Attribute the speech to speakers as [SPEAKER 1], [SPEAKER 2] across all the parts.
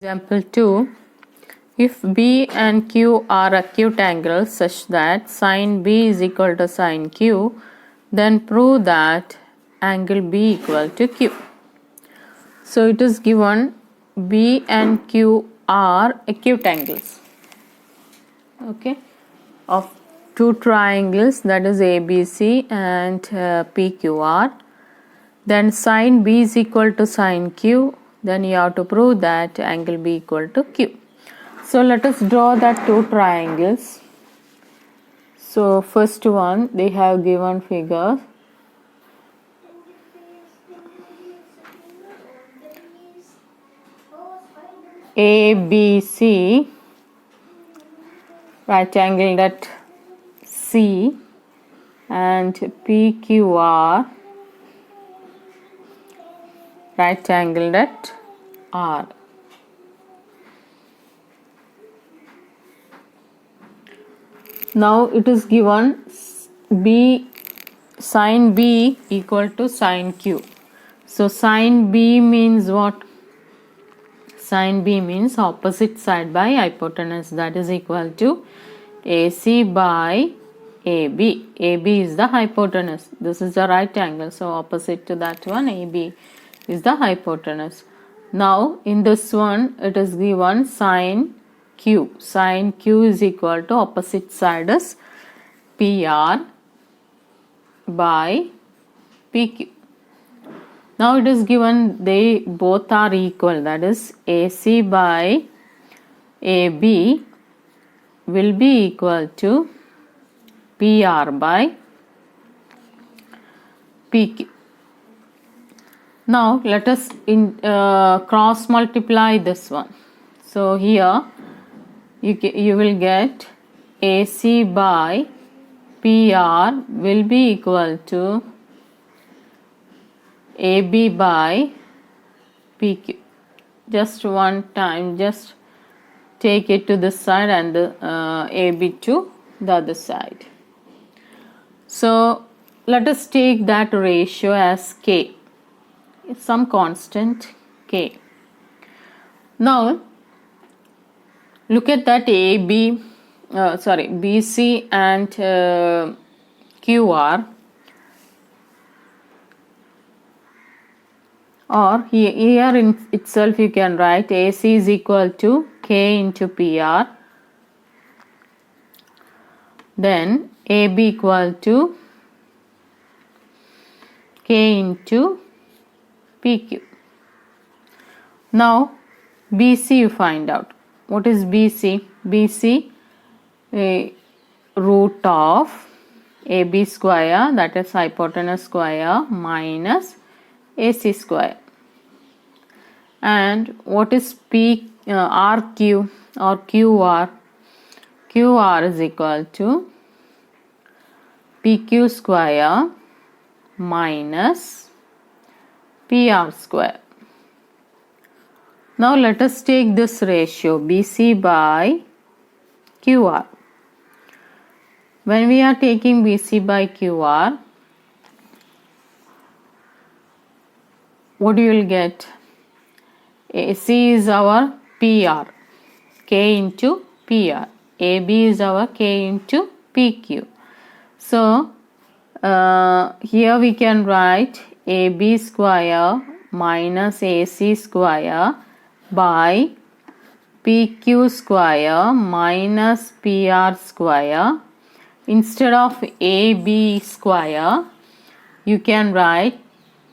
[SPEAKER 1] Example 2. If B and Q are acute angles such that sin B is equal to sin Q, then prove that angle B equal to Q. So it is given B and Q are acute angles, okay, of two triangles, that is ABC and PQR. Then sin B is equal to sin Q. Then you have to prove that angle B equal to Q. So let us draw that two triangles. So first one, they have given figure. ABC, right angled at C, and PQR, right angled at R. Now it is given B, sin B equal to sin Q. So sin B means what? Sin B means opposite side by hypotenuse, that is equal to AC by AB. AB is the hypotenuse. This is the right angle. So opposite to that one, AB is the hypotenuse. Now in this one, it is given sin Q. Sin Q is equal to opposite side is PR by PQ. Now it is given they both are equal, that is AC by AB will be equal to PR by PQ. Now let us cross multiply this one. So here you will get AC by PR will be equal to AB by PQ. Just one time, just take it to this side and AB to the other side. So let us take that ratio as K, some constant K. Now look at that BC and QR. Or here in itself you can write AC is equal to K into PR. Then AB equal to K into PQ. Now BC you find out. What is BC? BC root of AB square, that is hypotenuse square, minus AC square. And what is RQ or QR? QR is equal to PQ square minus PR square. Now let us take this ratio BC by QR. When we are taking BC by QR, what you will get? AC is our PR, K into PR. AB is our K into PQ. So here we can write AB square minus AC square by PQ square minus PR square. Instead of AB square, you can write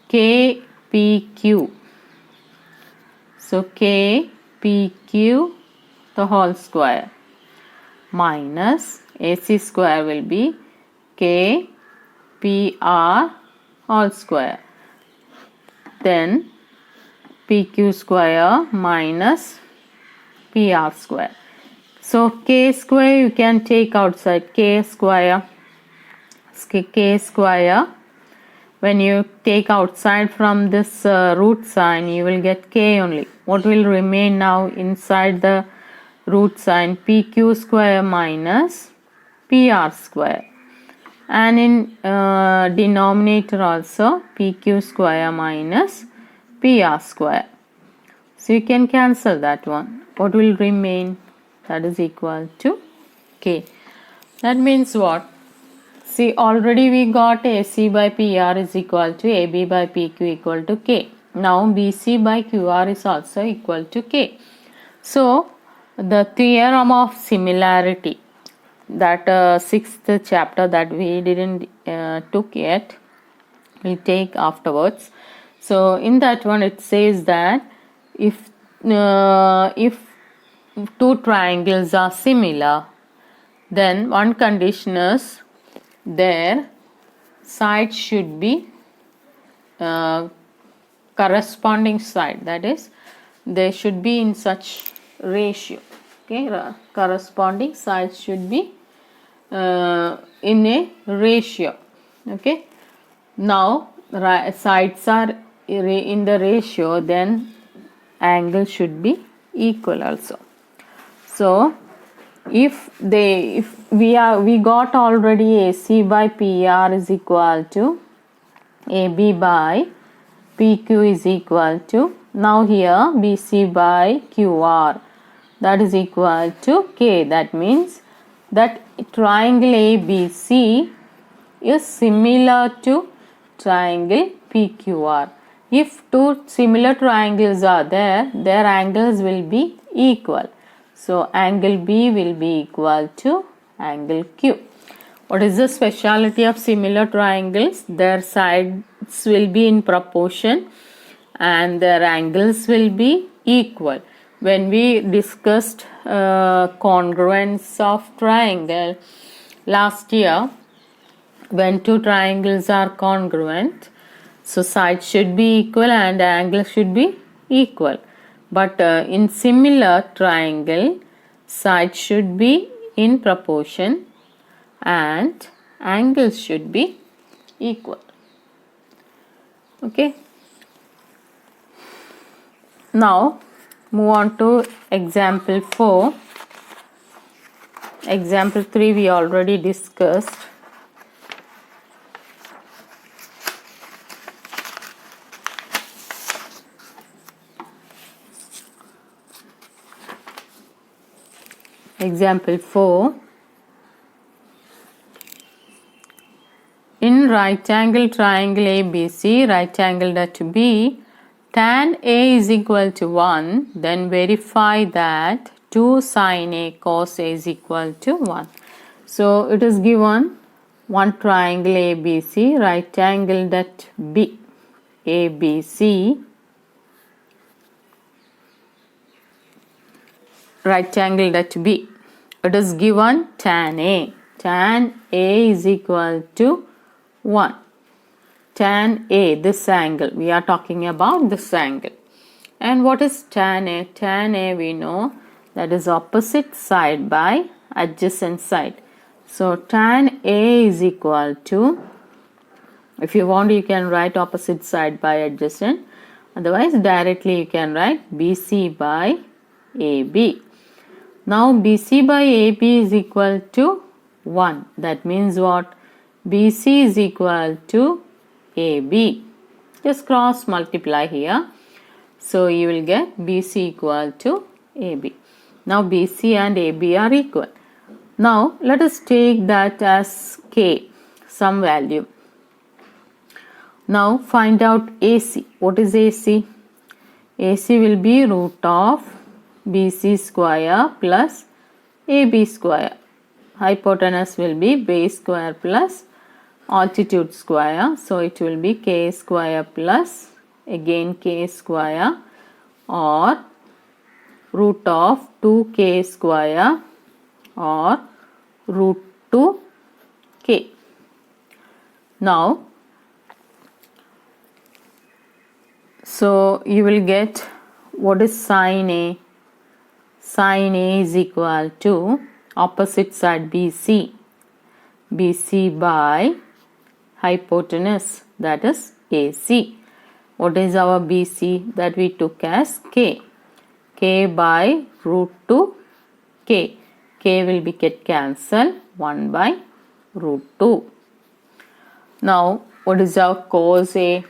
[SPEAKER 1] KPQ. So KPQ the whole square minus AC square will be KPR whole square. Then PQ square minus PR square. So K square you can take outside. K square. When you take outside from this root sign, you will get K only. What will remain now inside the root sign? PQ square minus PR square. And in denominator also PQ square minus PR square. So you can cancel that one. What will remain? That is equal to K. That means what? See, already we got AC by PR is equal to AB by PQ equal to K. Now BC by QR is also equal to K. So the theorem of similarity, that sixth chapter that we didn't took yet, we'll take afterwards. So in that one it says that if two triangles are similar, then one condition is their sides should be corresponding side, that is they should be in such ratio. Okay, corresponding sides should be in a ratio. Okay, now sides are in the ratio, then angle should be equal also. So if we got already AC by PR is equal to AB by PQ is equal to, now here BC by QR, that is equal to K. That means that triangle ABC is similar to triangle PQR. If two similar triangles are there, their angles will be equal. So angle B will be equal to angle Q. What is the speciality of similar triangles? Their sides will be in proportion and their angles will be equal. When we discussed congruence of triangle last year, when two triangles are congruent, so sides should be equal and angle should be equal. But in similar triangle, sides should be in proportion and angles should be equal. Okay. Now move on to example 4. Example 3 we already discussed. Example 4. In right angle triangle ABC, right angled at B, tan A is equal to 1, then verify that 2 sin A cos A is equal to 1. So it is given one triangle ABC, right angled at B, ABC, right angled at B. It is given tan A. Tan A is equal to 1. Tan A, this angle, we are talking about this angle. And what is tan A? Tan A we know that is opposite side by adjacent side. So tan A is equal to, if you want you can write opposite side by adjacent, otherwise directly you can write BC by AB. Now BC by AB is equal to 1. That means what? BC is equal to AB. Just cross multiply here. So you will get BC equal to AB. Now BC and AB are equal. Now let us take that as K, some value. Now find out AC. What is AC? AC will be root of BC square plus AB square. Hypotenuse will be base square plus altitude square. So it will be K square plus again K square or root of 2K square or root 2K. Now, so you will get what is sin A? Sin A is equal to opposite side BC. BC by hypotenuse, that is AC. What is our BC? That we took as K. K by root 2K. K will be get cancelled, 1 by root 2. Now what is our cos A?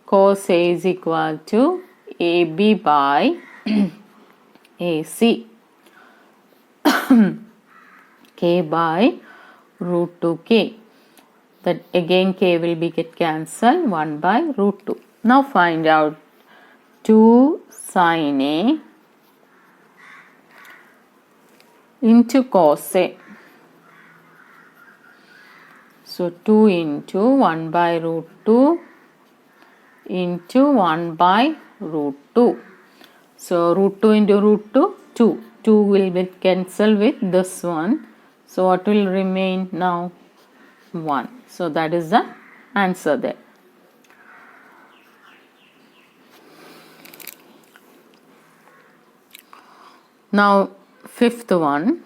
[SPEAKER 1] Cos A is equal to AB by AC. K by root 2k. That again k will be get cancelled, 1 by root 2. Now find out 2 sin A into cos A. So 2 into 1 by root 2 into 1 by root 2. So root 2 into root 2, 2. 2 will be cancelled with this one. So what will remain now? 1. So that is the answer there. Now fifth one.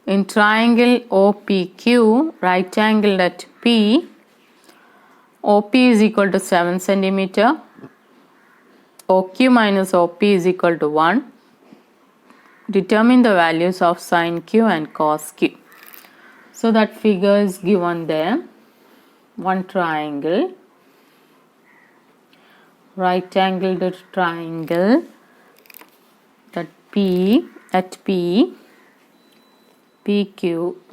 [SPEAKER 1] In triangle OPQ, right angled at P, OP is equal to 7 centimeter. OQ minus OP is equal to 1. Determine the values of sin Q and cos Q. So that figure is given there. One triangle, right angled triangle that P at P, POQ.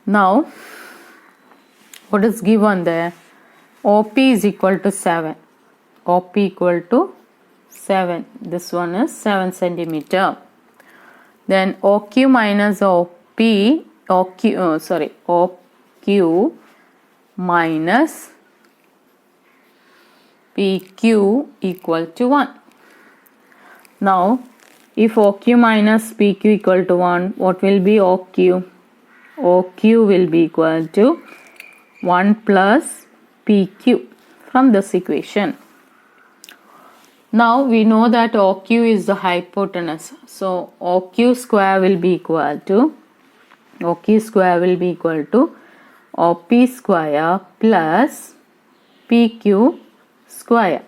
[SPEAKER 1] Now, what is given there? OP is equal to 7. OP equal to 7. This one is 7 centimeter. Then OQ minus OQ minus PQ equal to 1. Now, if OQ minus PQ equal to 1, what will be OQ? OQ will be equal to 1 plus PQ from this equation. Now we know that OQ is the hypotenuse. So OQ square will be equal to OP square plus PQ square.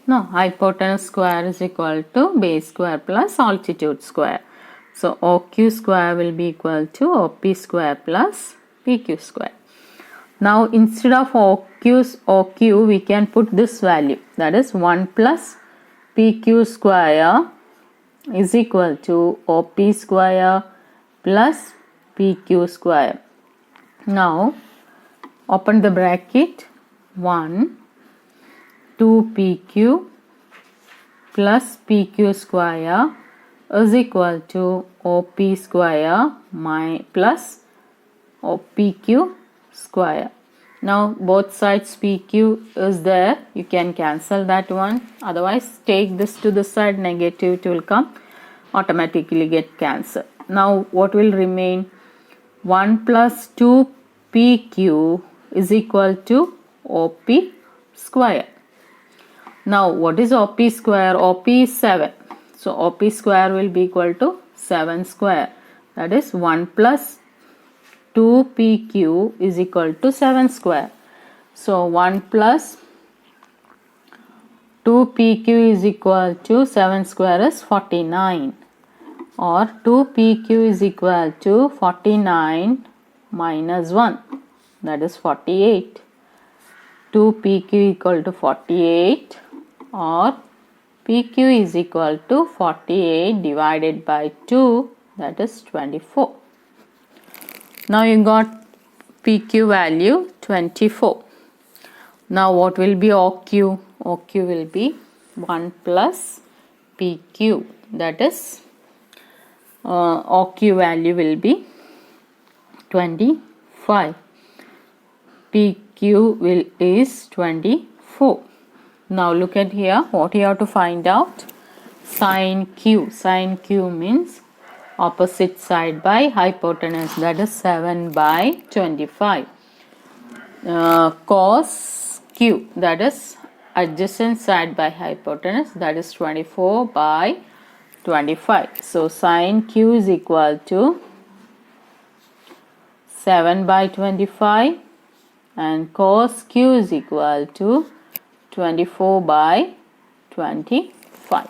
[SPEAKER 1] Now hypotenuse square is equal to base square plus altitude square. So OQ square will be equal to OP square plus PQ square. Now instead of OQ we can put this value, that is 1 plus PQ square is equal to OP square plus PQ square. Now open the bracket, 1 2PQ plus PQ square is equal to OP square plus PQ square. Now both sides PQ is there, you can cancel that one, otherwise take this to the side, negative it will come, automatically get cancelled. Now what will remain? 1 plus 2PQ is equal to OP square. Now what is OP square? OP is 7. So OP square will be equal to 7 square. That is 1 plus 2PQ is equal to 7 square. So 1 plus 2PQ is equal to 7 square is 49. Or 2PQ is equal to 49 minus 1. That is 48. 2PQ equal to 48. Or PQ is equal to 48 divided by 2, that is 24. Now you got PQ value 24. Now what will be OQ? OQ will be 1 plus PQ, that is OQ value will be 25. PQ is 24. Now look at here, what you have to find out? Sin Q. Sin Q means opposite side by hypotenuse, that is 7 by 25. Cos Q, that is adjacent side by hypotenuse, that is 24 by 25. So sin Q is equal to 7 by 25 and cos Q is equal to 24 by 25.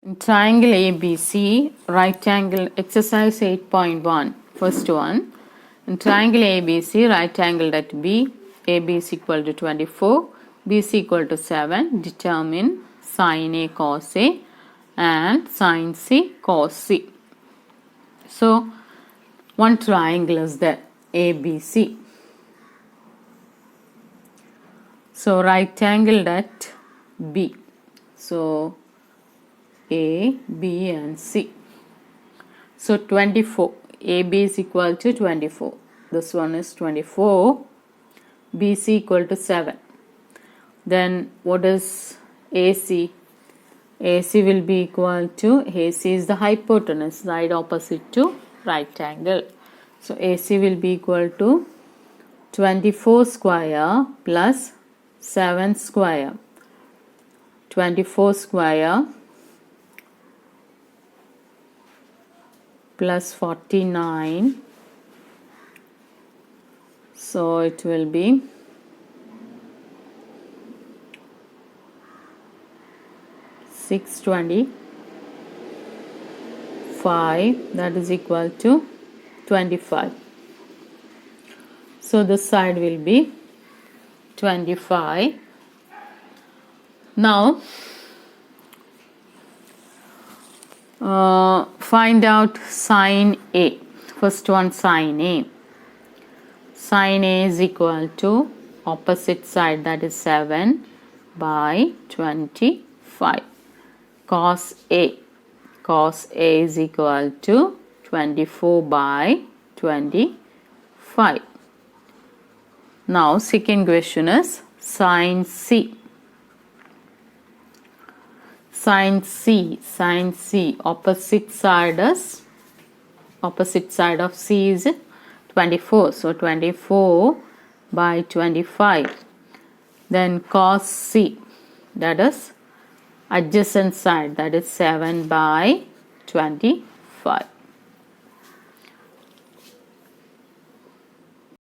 [SPEAKER 1] In triangle ABC, right angle, exercise 8.1, first one. In triangle ABC, right angled at B, AB is equal to 24, B is equal to 7. Determine sin A cos A and sin C cos C. So, one triangle is there, ABC. So, right angled at B. So, A, B and C. So 24, AB is equal to 24. This one is 24. BC equal to 7. Then what is AC? AC will be equal to, AC is the hypotenuse, side opposite to right angle. So AC will be equal to 24 square plus 7 square. 24 square plus 49, so it will be 625, that is equal to 25. So this side will be 25. Now find out sin A. First one, sin A. Sin A is equal to opposite side, that is 7 by 25. Cos A. Cos A is equal to 24 by 25. Now second question is sin C. Sin C, opposite side of C is 24. So 24 by 25. Then cos C, that is adjacent side, that is 7 by 25.